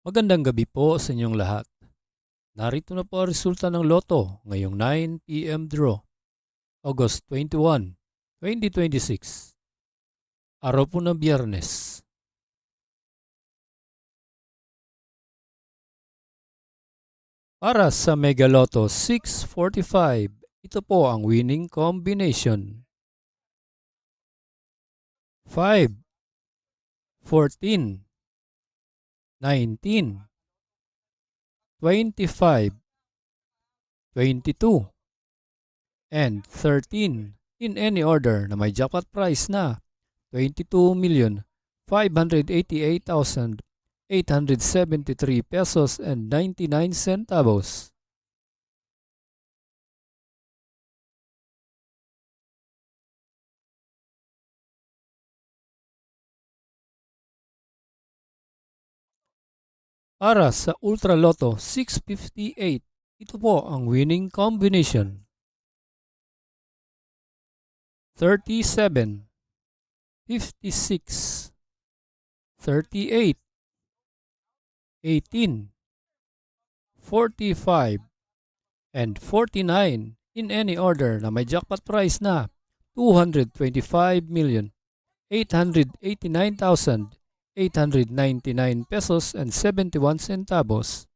Magandang gabi po sa inyong lahat. Narito na po ang resulta ng loto ngayong 9 p.m. draw, August 21, 2026. Araw po ng Biyernes. Para sa Mega Lotto 645, ito po ang winning combination. 5, 14, 19, 25, 22, and 13 in any order na may jackpot price na 22,588,873 pesos and 99 centavos. Para sa Ultra Lotto 658, ito po ang winning combination. 37, 56, 38, 18, 45, and 49 in any order na may jackpot price na 225,889,899 pesos and 71 centavos.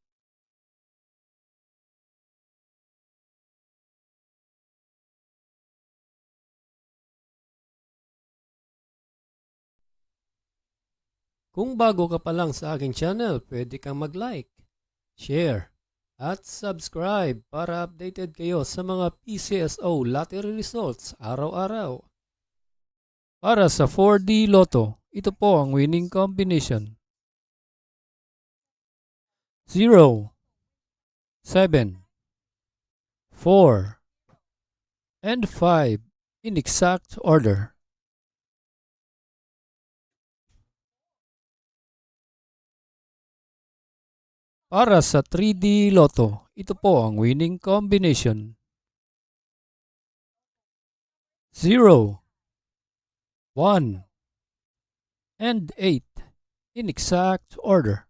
Kung bago ka pa lang sa aking channel, pwede kang mag-like, share, at subscribe para updated kayo sa mga PCSO lottery results araw-araw. Para sa 4D Lotto, ito po ang winning combination. 0, 7, 4, and 5 in exact order. Para sa 3D Lotto, ito po ang winning combination. 0, 1, and 8 in exact order.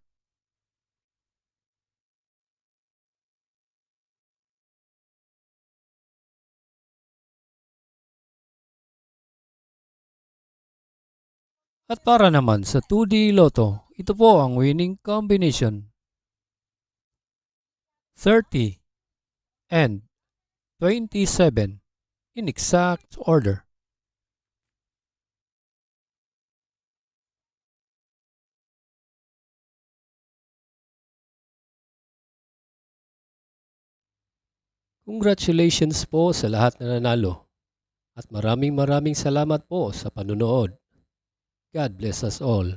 At para naman sa 2D Lotto, ito po ang winning combination. 30 and 27 in exact order. Congratulations po sa lahat na nanalo at maraming salamat po sa panunood. God bless us all.